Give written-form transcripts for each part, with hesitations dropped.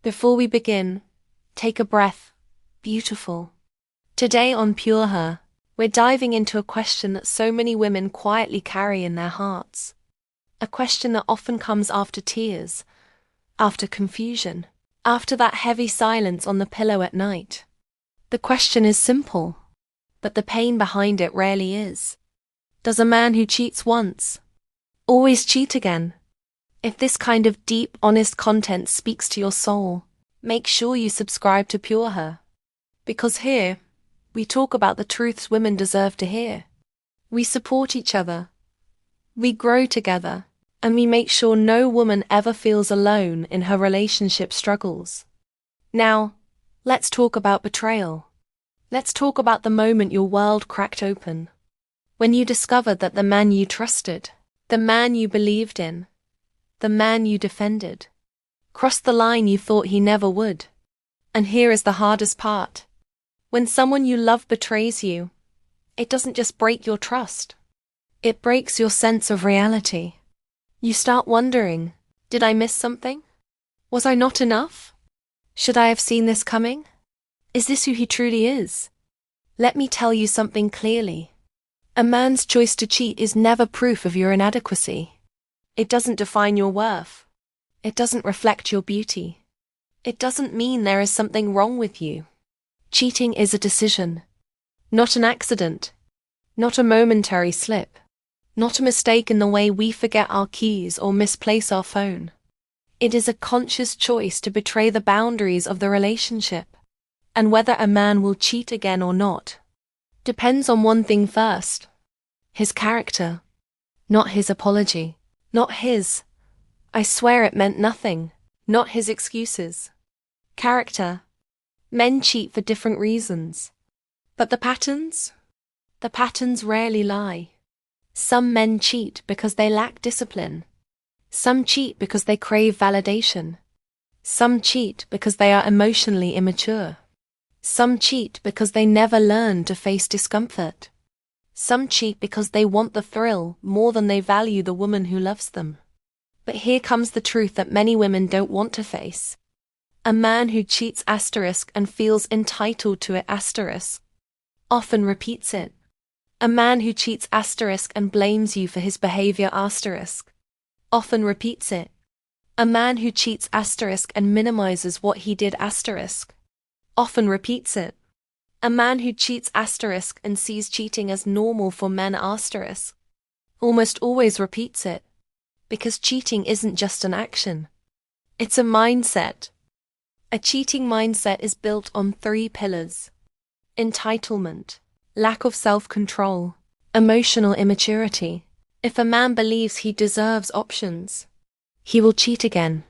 Before we begin, take a breath. Beautiful. Today on PureHer, we're diving into a question that so many women quietly carry in their hearts. A question that often comes after tears, after confusion, after that heavy silence on the pillow at night. The question is simple, but the pain behind it rarely is. Does a man who cheats once always cheat again? If this kind of deep, honest content speaks to your soul, make sure you subscribe to PureHer. Because here, we talk about the truths women deserve to hear. We support each other. We grow together. And we make sure no woman ever feels alone in her relationship struggles. Now, let's talk about betrayal. Let's talk about the moment your world cracked open. When you discovered that the man you trusted, the man you believed in, the man you defended, crossed the line you thought he never would. And here is the hardest part. When someone you love betrays you, it doesn't just break your trust. It breaks your sense of reality. You start wondering, did I miss something? Was I not enough? Should I have seen this coming? Is this who he truly is? Let me tell you something clearly. A man's choice to cheat is never proof of your inadequacy. It doesn't define your worth. It doesn't reflect your beauty. It doesn't mean there is something wrong with you. Cheating is a decision, not an accident, not a momentary slip. Not a mistake in the way we forget our keys or misplace our phone. It is a conscious choice to betray the boundaries of the relationship. And whether a man will cheat again or not depends on one thing first: his character. Not his apology. Not his "I swear it meant nothing." Not his excuses. Character. Men cheat for different reasons. But the patterns? The patterns rarely lie. Some men cheat because they lack discipline. Some cheat because they crave validation. Some cheat because they are emotionally immature. Some cheat because they never learn to face discomfort. Some cheat because they want the thrill more than they value the woman who loves them. But here comes the truth that many women don't want to face. A man who cheats and feels entitled to it often repeats it. A man who cheats and blames you for his behavior often repeats it. A man who cheats and minimizes what he did often repeats it. A man who cheats and sees cheating as normal for men almost always repeats it. Because cheating isn't just an action. It's a mindset. A cheating mindset is built on 3 pillars: entitlement, lack of self-control, emotional immaturity. If a man believes he deserves options, he will cheat again.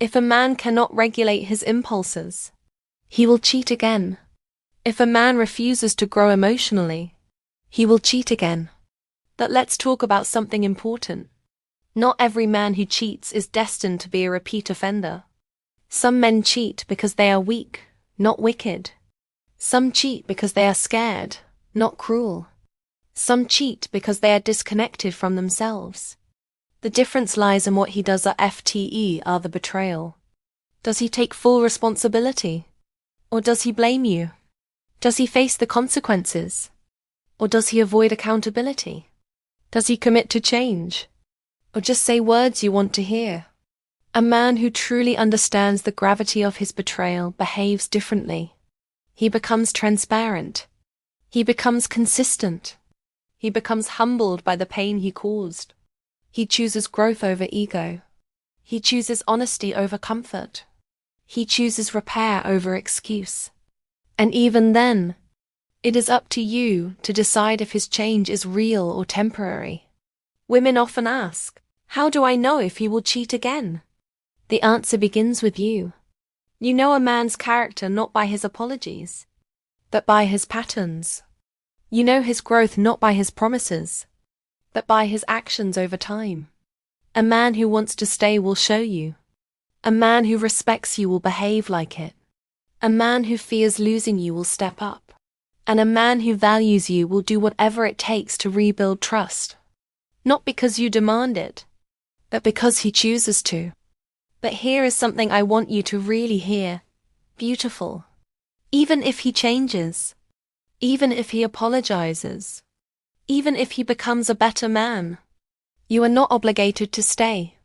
If a man cannot regulate his impulses, he will cheat again. If a man refuses to grow emotionally, he will cheat again. But let's talk about something important. Not every man who cheats is destined to be a repeat offender. Some men cheat because they are weak, not wicked. Some cheat because they are scared, not cruel. Some cheat because they are disconnected from themselves. The difference lies in what he does after the betrayal. Does he take full responsibility? Or does he blame you? Does he face the consequences? Or does he avoid accountability? Does he commit to change? Or just say words you want to hear? A man who truly understands the gravity of his betrayal behaves differently. He becomes transparent. He becomes consistent. He becomes humbled by the pain he caused. He chooses growth over ego. He chooses honesty over comfort. He chooses repair over excuse. And even then, it is up to you to decide if his change is real or temporary. Women often ask, how do I know if he will cheat again? The answer begins with you. You know a man's character not by his apologies, but by his patterns. You know his growth not by his promises, but by his actions over time. A man who wants to stay will show you. A man who respects you will behave like it. A man who fears losing you will step up. And a man who values you will do whatever it takes to rebuild trust. Not because you demand it, but because he chooses to. But here is something I want you to really hear. Beautiful. Even if he changes. Even if he apologizes. Even if he becomes a better man. You are not obligated to stay.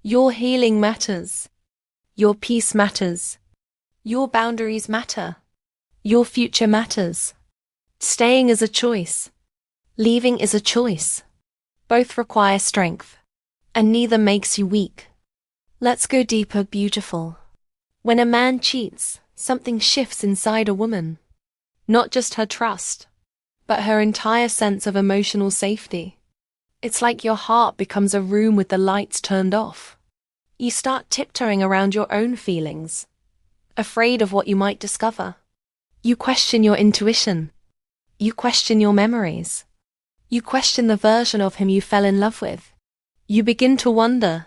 Your healing matters. Your peace matters. Your boundaries matter. Your future matters. Staying is a choice. Leaving is a choice. Both require strength. And neither makes you weak. Let's go deeper, beautiful. When a man cheats, something shifts inside a woman. Not just her trust, but her entire sense of emotional safety. It's like your heart becomes a room with the lights turned off. You start tiptoeing around your own feelings, afraid of what you might discover. You question your intuition. You question your memories. You question the version of him you fell in love with. You begin to wonder,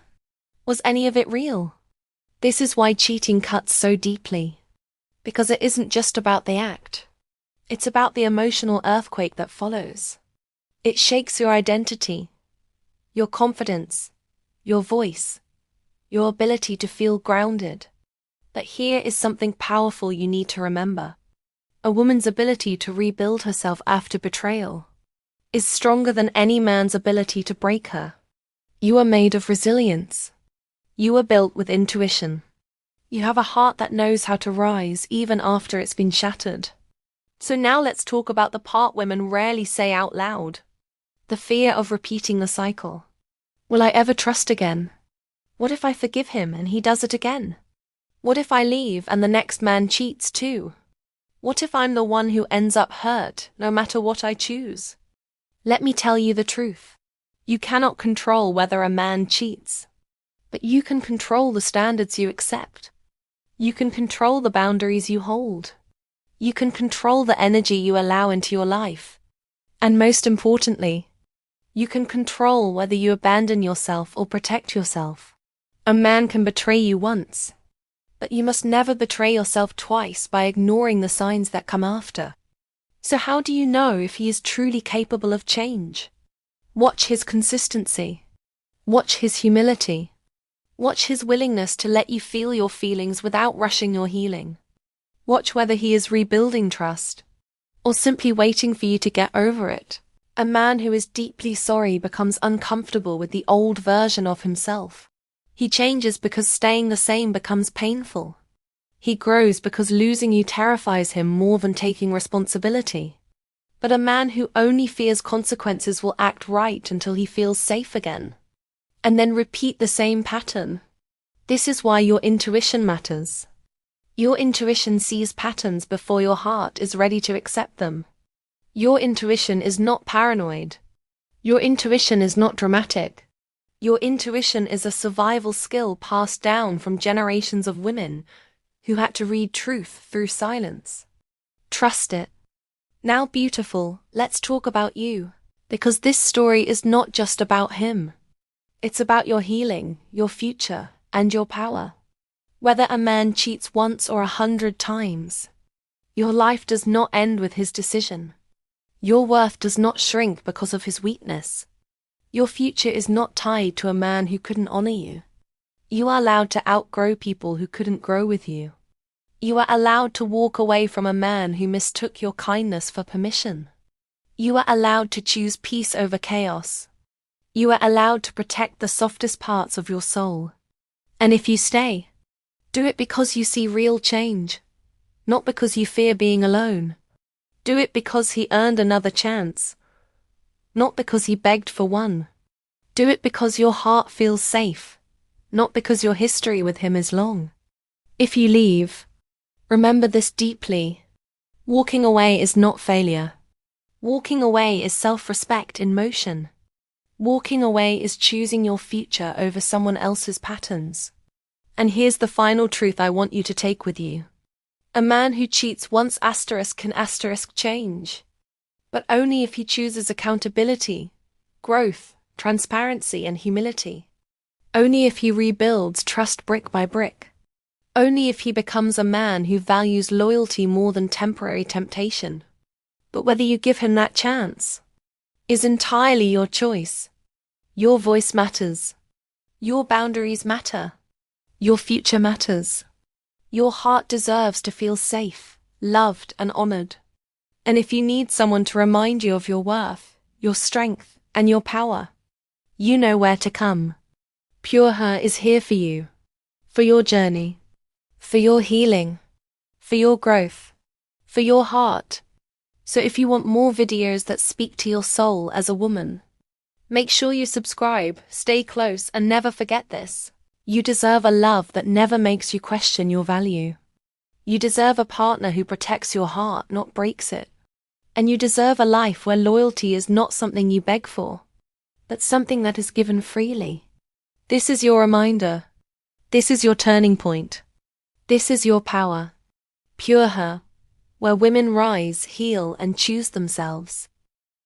was any of it real? This is why cheating cuts so deeply. Because it isn't just about the act. It's about the emotional earthquake that follows. It shakes your identity, your confidence, your voice, your ability to feel grounded. But here is something powerful you need to remember. A woman's ability to rebuild herself after betrayal is stronger than any man's ability to break her. You are made of resilience. You are built with intuition. You have a heart that knows how to rise even after it's been shattered. So now let's talk about the part women rarely say out loud. The fear of repeating the cycle. Will I ever trust again? What if I forgive him and he does it again? What if I leave and the next man cheats too? What if I'm the one who ends up hurt, no matter what I choose? Let me tell you the truth. You cannot control whether a man cheats. But you can control the standards you accept. You can control the boundaries you hold. You can control the energy you allow into your life. And most importantly, you can control whether you abandon yourself or protect yourself. A man can betray you once, but you must never betray yourself twice by ignoring the signs that come after. So how do you know if he is truly capable of change? Watch his consistency. Watch his humility. Watch his willingness to let you feel your feelings without rushing your healing. Watch whether he is rebuilding trust, or simply waiting for you to get over it. A man who is deeply sorry becomes uncomfortable with the old version of himself. He changes because staying the same becomes painful. He grows because losing you terrifies him more than taking responsibility. But a man who only fears consequences will act right until he feels safe again, and then repeat the same pattern. This is why your intuition matters. Your intuition sees patterns before your heart is ready to accept them. Your intuition is not paranoid. Your intuition is not dramatic. Your intuition is a survival skill passed down from generations of women who had to read truth through silence. Trust it. Now, beautiful, let's talk about you, because this story is not just about him. It's about your healing, your future, and your power. Whether a man cheats once or 100 times, your life does not end with his decision. Your worth does not shrink because of his weakness. Your future is not tied to a man who couldn't honor you. You are allowed to outgrow people who couldn't grow with you. You are allowed to walk away from a man who mistook your kindness for permission. You are allowed to choose peace over chaos. You are allowed to protect the softest parts of your soul. And if you stay, do it because you see real change, not because you fear being alone. Do it because he earned another chance, not because he begged for one. Do it because your heart feels safe, not because your history with him is long. If you leave, remember this deeply. Walking away is not failure. Walking away is self-respect in motion. Walking away is choosing your future over someone else's patterns. And here's the final truth I want you to take with you. A man who cheats once can change. But only if he chooses accountability, growth, transparency, and humility. Only if he rebuilds trust brick by brick. Only if he becomes a man who values loyalty more than temporary temptation. But whether you give him that chance is entirely your choice. Your voice matters. Your boundaries matter. Your future matters. Your heart deserves to feel safe, loved, and honored. And if you need someone to remind you of your worth, your strength, and your power, you know where to come. PureHer is here for you. For your journey. For your healing. For your growth. For your heart. So if you want more videos that speak to your soul as a woman, make sure you subscribe, stay close, and never forget this. You deserve a love that never makes you question your value. You deserve a partner who protects your heart, not breaks it. And you deserve a life where loyalty is not something you beg for, but something that is given freely. This is your reminder. This is your turning point. This is your power. PureHer, where women rise, heal, and choose themselves.